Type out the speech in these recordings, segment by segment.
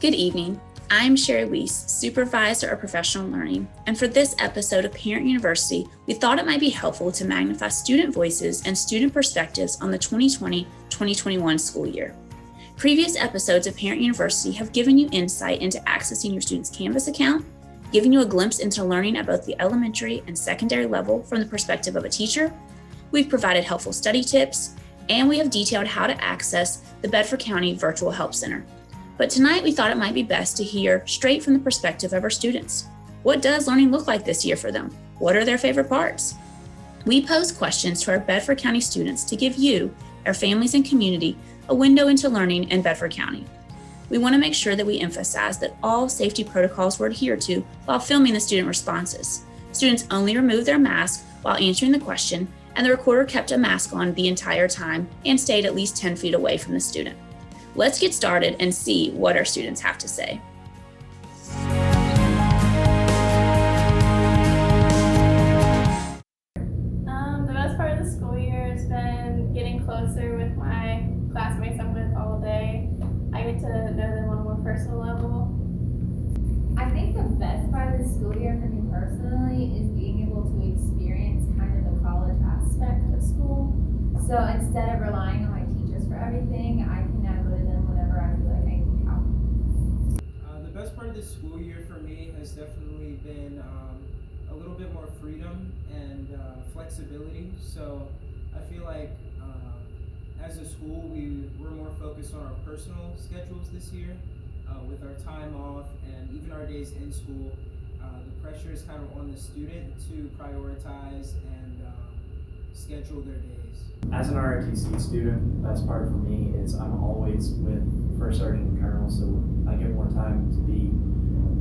Good evening. I'm Sherry Weiss, Supervisor of Professional Learning, and for this episode of Parent University, we thought it might be helpful to magnify student voices and student perspectives on the 2020-2021 school year. Previous episodes of Parent University have given you insight into accessing your student's Canvas account, giving you a glimpse into learning at both the elementary and secondary level from the perspective of a teacher. We've provided helpful study tips, and we have detailed how to access the Bedford County Virtual Help Center. But tonight we thought it might be best to hear straight from the perspective of our students. What does learning look like this year for them? What are their favorite parts? We pose questions to our Bedford County students to give you, our families and community, a window into learning in Bedford County. We want to make sure that we emphasize that all safety protocols were adhered to while filming the student responses. Students only removed their mask while answering the question, and the recorder kept a mask on the entire time and stayed at least 10 feet away from the student. Let's get started and see what our students have to say. The best part of the school year has been getting closer with my classmates I'm with all day. I get to know them on a more personal level. I think the best part of the school year for me personally is being able to experience kind of the college aspect of school. So instead of relying on my teachers for everything, I can now go to them whenever I feel like I need help. The best part of the school year for me has definitely been a little bit more freedom and flexibility. So I feel like as a school we're more focused on our personal schedules this year with our time off and even our days in school. The pressure is kind of on the student to prioritize and schedule their days. As an ROTC student, the best part for me is I'm always with First Sergeant and Colonel, so I get more time to be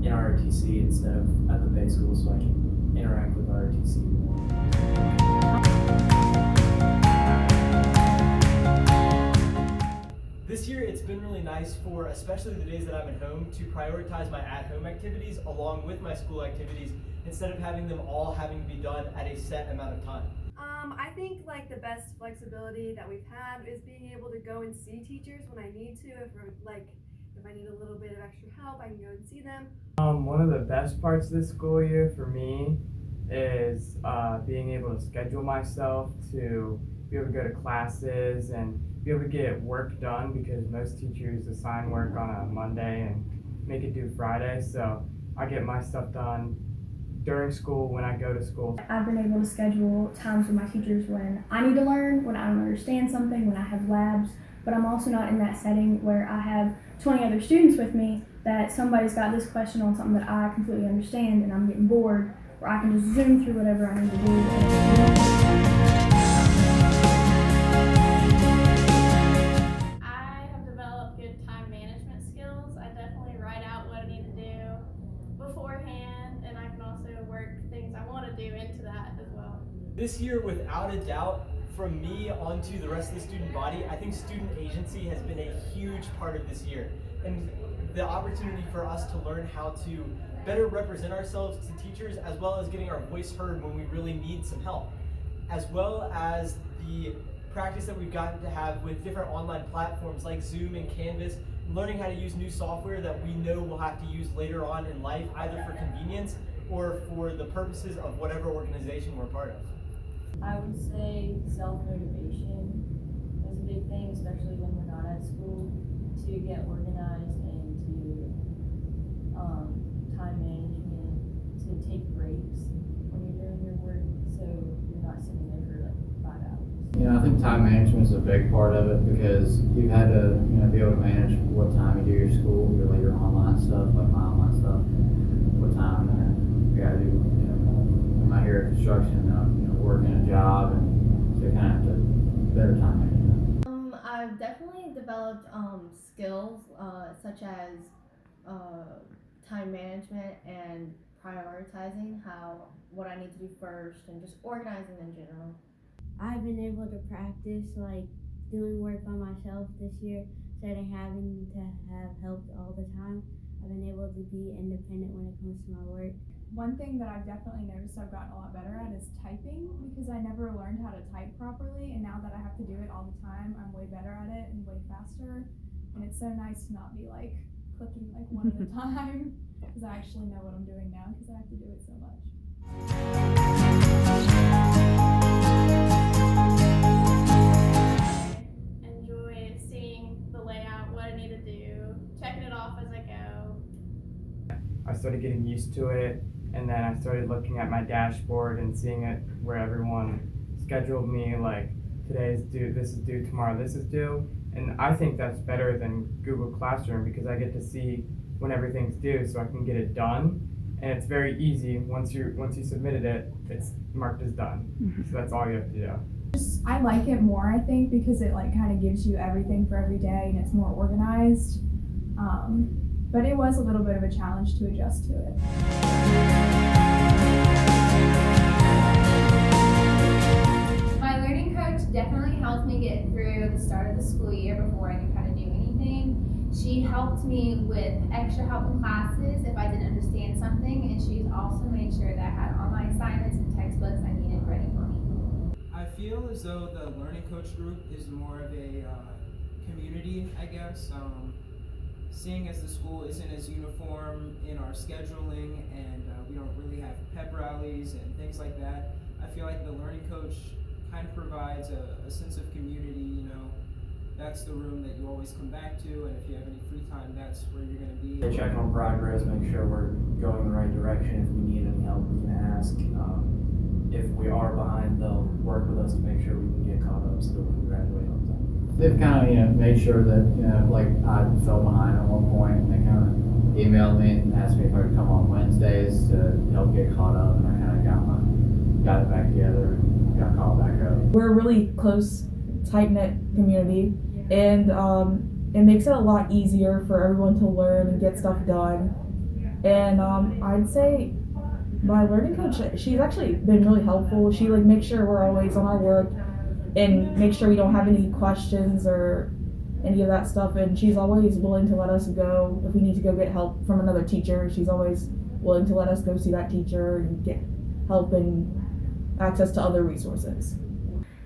in ROTC instead of at the base school, so I can interact with ROTC more. This year it's been really nice for, especially the days that I'm at home, to prioritize my at-home activities along with my school activities instead of having them all having to be done at a set amount of time. I think the best flexibility that we've had is being able to go and see teachers when I need to. If I need a little bit of extra help, I can go and see them. One of the best parts of this school year for me is being able to schedule myself to be able to go to classes and be able to get work done, because most teachers assign work on a Monday and make it due Friday. So I get my stuff done during school when I go to school. I've been able to schedule times with my teachers when I need to learn, when I don't understand something, when I have labs, but I'm also not in that setting where I have 20 other students with me that somebody's got this question on something that I completely understand and I'm getting bored, where I can just zoom through whatever I need to do. I have developed good time management skills. I definitely write out what I need to do beforehand, and I can also work things I want to do into that as well. This year, without a doubt, from me onto the rest of the student body, I think student agency has been a huge part of this year. And the opportunity for us to learn how to better represent ourselves to teachers, as well as getting our voice heard when we really need some help, as well as the practice that we've gotten to have with different online platforms like Zoom and Canvas, learning how to use new software that we know we'll have to use later on in life, either for convenience or for the purposes of whatever organization we're part of. I would say self-motivation is a big thing, especially when we're not at school, to get organized and to time management, to take breaks when you're doing your work, so you're not sitting there for like 5 hours. I think time management is a big part of it, because you've had to be able to manage what time you do your school, your online stuff, like my online stuff, what time you gotta do, am I here at construction, working a job, and so you kind of have to better time management. I've definitely developed skills such as time management and prioritizing what I need to do first, and just organizing in general. I've been able to practice doing work by myself this year instead of having to have help all the time. I've been able to be independent when it comes to my work. One thing that I've definitely noticed I've gotten a lot better at is typing, because I never learned how to type properly, and now that I have to do it all the time, I'm way better at it and way faster. And it's so nice to not be clicking like one at a time because I actually know what I'm doing now because I have to do it so much. Enjoy seeing the layout, what I need to do, checking it off as I go. I started getting used to it, and then I started looking at my dashboard and seeing it where everyone scheduled me, like today is due, this is due, tomorrow this is due. And I think that's better than Google Classroom because I get to see when everything's due so I can get it done. And it's very easy. Once you submitted it, it's marked as done. So that's all you have to do. I like it more, I think, because it like kind of gives you everything for every day and it's more organized. But it was a little bit of a challenge to adjust to it. My learning coach definitely helped me get through the start of the school year before I knew how to do anything. She helped me with extra help in classes if I didn't understand something, and she's also made sure that I had all my assignments and textbooks I needed ready for me. I feel as though the learning coach group is more of a community, I guess. Seeing as the school isn't as uniform in our scheduling and we don't really have pep rallies and things like that, I feel like the learning coach kind of provides a sense of community. You know, that's the room that you always come back to, and if you have any free time, that's where you're going to be. They check on progress, make sure we're going the right direction. If we need any help, we can ask. If we are behind, they'll work with us to make sure we can get caught up so that we can graduate on time. They've kind of, made sure that, like I fell behind at one point, and they kind of emailed me and asked me if I could come on Wednesdays to help get caught up, and I kind of got it back together and got caught back up. We're a really close, tight-knit community, and it makes it a lot easier for everyone to learn and get stuff done. And I'd say my learning coach, she's actually been really helpful. She makes sure we're always on our work and make sure we don't have any questions or any of that stuff. And she's always willing to let us go if we need to go get help from another teacher. She's always willing to let us go see that teacher and get help and access to other resources.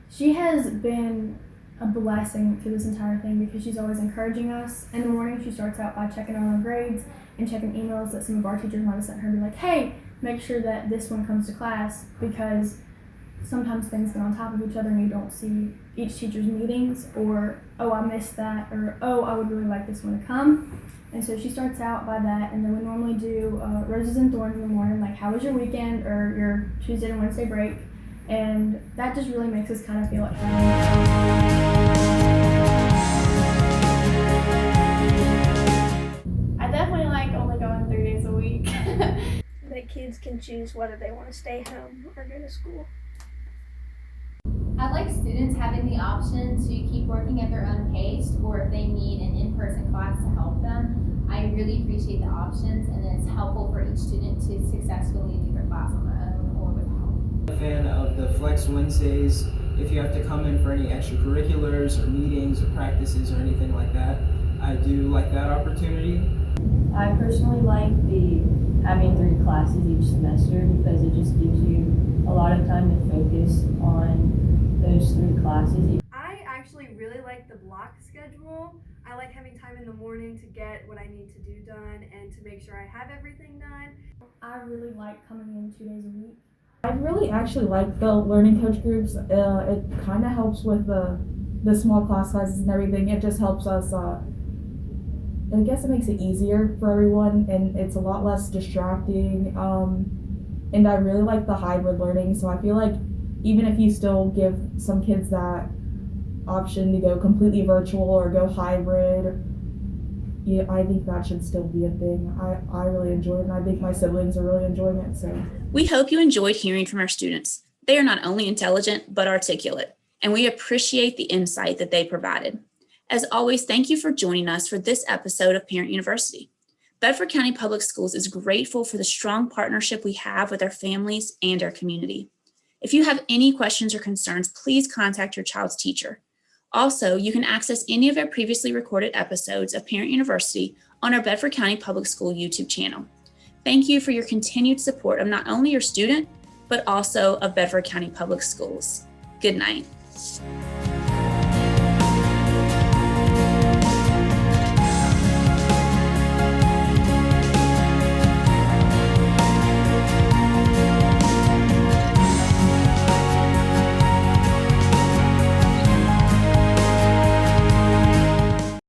She has been a blessing through this entire thing because she's always encouraging us. In the morning, she starts out by checking on our grades and checking emails that some of our teachers might have sent her and be like, hey, make sure that this one comes to class, because sometimes things get on top of each other and you don't see each teacher's meetings, or, oh, I missed that, or, oh, I would really like this one to come. And so she starts out by that, and then we normally do roses and thorns in the morning, like how was your weekend or your Tuesday and Wednesday break, and that just really makes us kind of feel at home. I definitely like only going 3 days a week. That kids can choose whether they want to stay home or go to school. I like students having the option to keep working at their own pace, or if they need an in-person class to help them. I really appreciate the options, and it's helpful for each student to successfully do their class on their own or with help. I'm a fan of the Flex Wednesdays. If you have to come in for any extracurriculars or meetings or practices or anything like that, I do like that opportunity. I personally like having 3 classes each semester because it just gives you a lot of time to focus on those 3 classes. I actually really like the block schedule. I like having time in the morning to get what I need to do done and to make sure I have everything done. I really like coming in 2 days a week. I really actually like the learning coach groups. It kind of helps with the small class sizes and everything. It just helps us, I guess it makes it easier for everyone, and it's a lot less distracting. And I really like the hybrid learning, so I feel like even if you still give some kids that option to go completely virtual or go hybrid, yeah, I think that should still be a thing. I really enjoy it, and I think my siblings are really enjoying it. So We hope you enjoyed hearing from our students. They are not only intelligent, but articulate, and we appreciate the insight that they provided. As always, thank you for joining us for this episode of Parent University. Bedford County Public Schools is grateful for the strong partnership we have with our families and our community. If you have any questions or concerns, please contact your child's teacher. Also, you can access any of our previously recorded episodes of Parent University on our Bedford County Public School YouTube channel. Thank you for your continued support of not only your student, but also of Bedford County Public Schools. Good night.